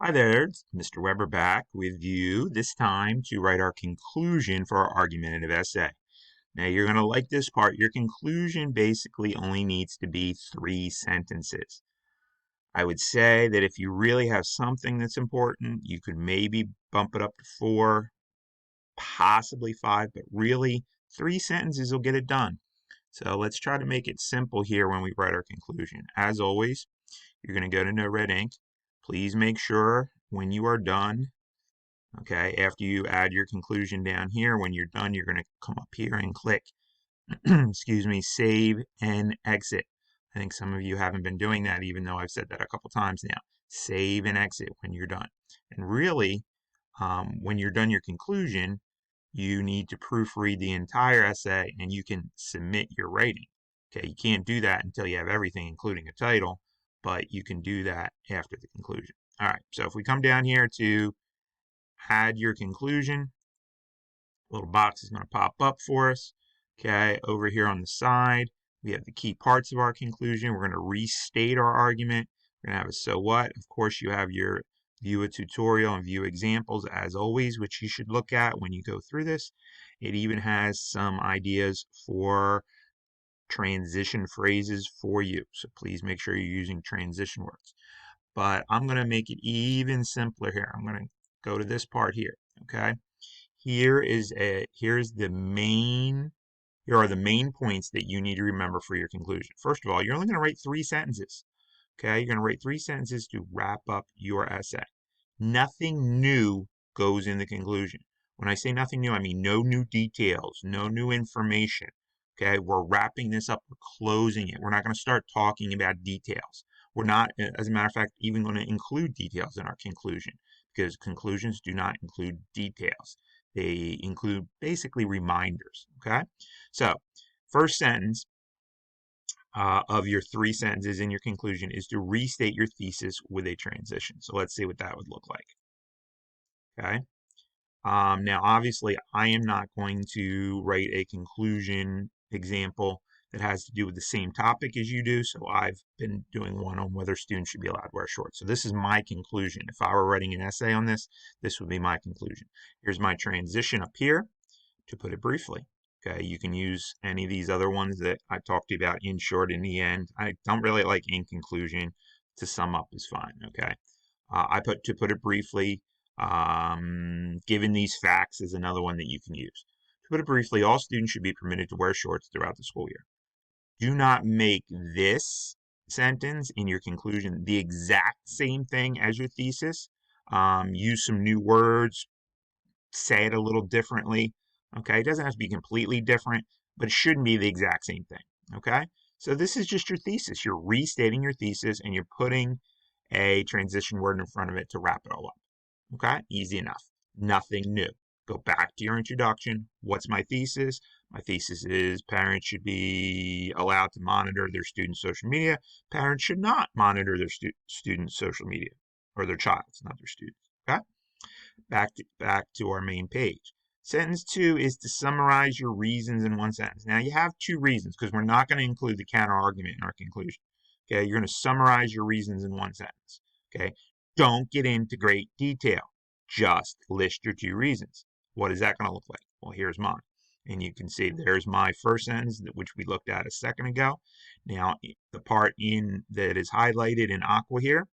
Hi there, it's Mr. Weber back with you, this time to write our conclusion for our argumentative essay. Now you're going to like this part. Your conclusion basically only needs to be 3 sentences. I would say that if you really have something that's important, you could maybe bump it up to 4, possibly 5, but really 3 sentences will get it done. So let's try to make it simple here when we write our conclusion. As always, you're going to go to No Red Ink. Please make sure when you are done, okay, after you add your conclusion down here, when you're done, you're going to come up here and click, excuse me, save and exit. I think some of you haven't been doing that, even though I've said that a couple times now. Save and exit when you're done. And really, when you're done your conclusion, you need to proofread the entire essay and you can submit your rating. Okay, you can't do that until you have everything, including a title, but you can do that after the conclusion. All right, so if we come down here to add your conclusion, a little box is going to pop up for us. Okay, over here on the side, we have the key parts of our conclusion. We're going to restate our argument. We're going to have a so what. Of course, you have your view a tutorial and view examples as always, which you should look at when you go through this. It even has some ideas for transition phrases for you. So please make sure you're using transition words. But I'm going to make it even simpler here. I'm going to go to this part here. Okay. Here are the main points that you need to remember for your conclusion. First of all, you're only going to write 3 sentences. Okay, you're going to write 3 sentences to wrap up your essay. Nothing new goes in the conclusion. When I say nothing new, I mean no new details, no new information. Okay, we're wrapping this up, we're closing it. We're not going to start talking about details. We're not, as a matter of fact, even going to include details in our conclusion because conclusions do not include details. They include basically reminders. Okay, so first sentence of your 3 sentences in your conclusion is to restate your thesis with a transition. So let's see what that would look like. Okay. Now, obviously, I am not going to write a conclusion example that has to do with the same topic as you do. So I've been doing one on whether students should be allowed to wear shorts. So this is my conclusion. If I were writing an essay on this, this would be my conclusion. Here's my transition up here to put it briefly. Okay, you can use any of these other ones that I talked to you about in short, in the end. I don't really like in conclusion. To sum up is fine. Okay, to put it briefly. Given these facts is another one that you can use. To put it briefly, all students should be permitted to wear shorts throughout the school year. Do not make this sentence in your conclusion the exact same thing as your thesis. Use some new words, say it a little differently. Okay, it doesn't have to be completely different, but it shouldn't be the exact same thing. Okay, so this is just your thesis. You're restating your thesis and you're putting a transition word in front of it to wrap it all up. Okay, easy enough. Nothing new. Go back to your introduction. What's my thesis? My thesis is parents should be allowed to monitor their students' social media. Parents should not monitor their students' social media, or their child's, not their students. Okay? Back to our main page. Sentence 2 is to summarize your reasons in one sentence. Now you have 2 reasons because we're not going to include the counter argument in our conclusion. Okay, you're going to summarize your reasons in one sentence. Okay, don't get into great detail. Just list your 2 reasons. What is that going to look like? Well, here's mine. And you can see there's my first sentence, which we looked at a second ago. Now, the part that is highlighted in aqua here,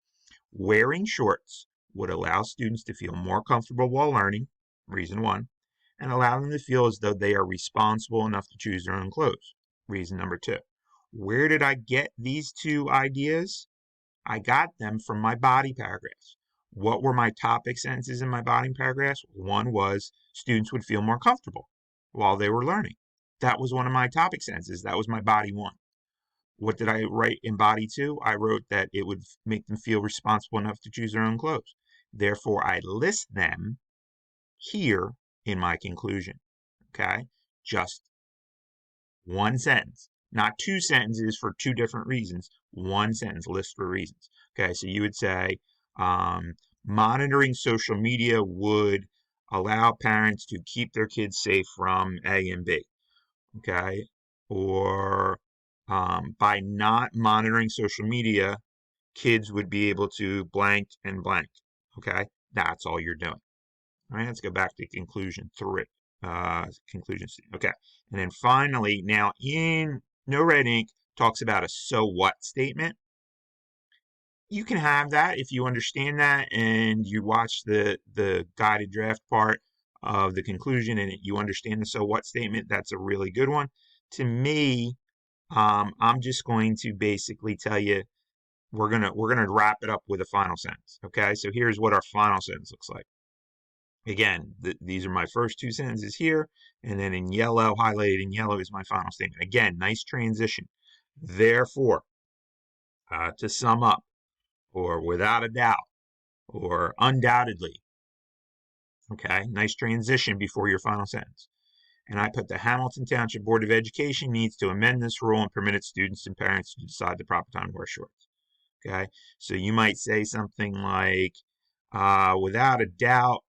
wearing shorts would allow students to feel more comfortable while learning, reason 1, and allow them to feel as though they are responsible enough to choose their own clothes, reason number 2. Where did I get these 2 ideas? I got them from my body paragraphs. What were my topic sentences in my body paragraphs? One was students would feel more comfortable while they were learning. That was one of my topic sentences. That was my body 1. What did I write in body 2? I wrote that it would make them feel responsible enough to choose their own clothes. Therefore, I list them here in my conclusion. Okay? Just one sentence, not 2 sentences for 2 different reasons. One sentence, list for reasons. Okay, so you would say, monitoring social media would allow parents to keep their kids safe from A and B. Okay, or by not monitoring social media, kids would be able to blank and blank. Okay, that's all you're doing. All right, let's go back to conclusion 3. Conclusion C. Okay, and then finally, now in No Red Ink talks about a so what statement. You can have that if you understand that and you watch the guided draft part of the conclusion and you understand the so what statement. That's a really good one. To me, I'm just going to basically tell you we're gonna wrap it up with a final sentence. Okay, so here's what our final sentence looks like. Again, these are my first 2 sentences here, and then in yellow, highlighted in yellow, is my final statement. Again, nice transition. Therefore, to sum up, or without a doubt, or undoubtedly. Okay, nice transition before your final sentence. And I put the Hamilton Township Board of Education needs to amend this rule and permit its students and parents to decide the proper time to wear shorts. Okay, so you might say something like, without a doubt,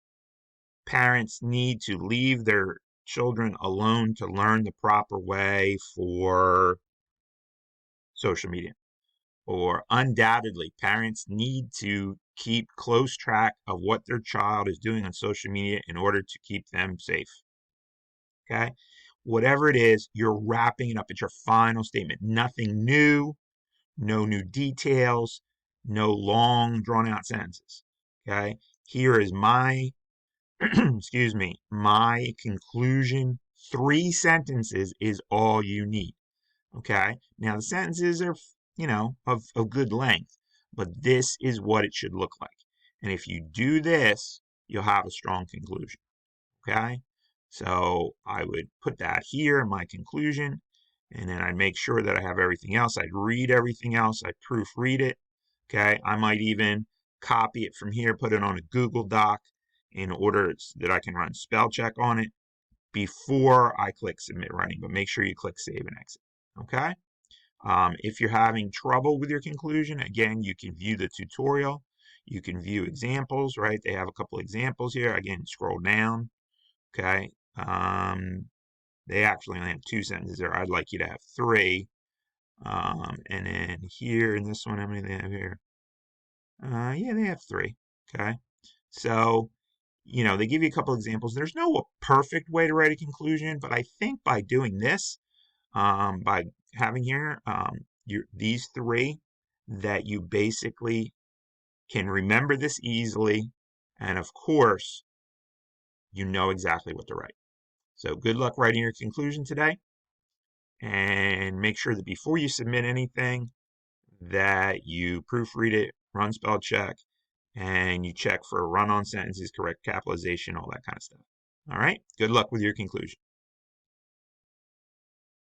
parents need to leave their children alone to learn the proper way for social media. Or undoubtedly, parents need to keep close track of what their child is doing on social media in order to keep them safe. Okay? Whatever it is, you're wrapping it up. It's your final statement. Nothing new, no new details, no long, drawn out sentences. Okay? Here is my, excuse me, my conclusion. 3 sentences is all you need. Okay. Now the sentences are, of good length, but this is what it should look like. And if you do this, you'll have a strong conclusion. Okay. So I would put that here in my conclusion, and then I'd make sure that I have everything else. I'd read everything else. I'd proofread it. Okay. I might even copy it from here, put it on a Google Doc in order that I can run spell check on it before I click submit writing, but make sure you click save and exit. Okay. If you're having trouble with your conclusion, again, you can view the tutorial. You can view examples, right? They have a couple examples here. Again, scroll down, okay? They actually only have 2 sentences there. I'd like you to have 3. And then here in this one, how many do they have here? Yeah, they have 3, okay? So, they give you a couple examples. There's no perfect way to write a conclusion, but I think by doing this, by having here these 3, that you basically can remember this easily, and of course you know exactly what to write. So good luck writing your conclusion today, and make sure that before you submit anything that you proofread it, run spell check, and you check for run-on sentences, correct capitalization, all that kind of stuff. All right, good luck with your conclusion.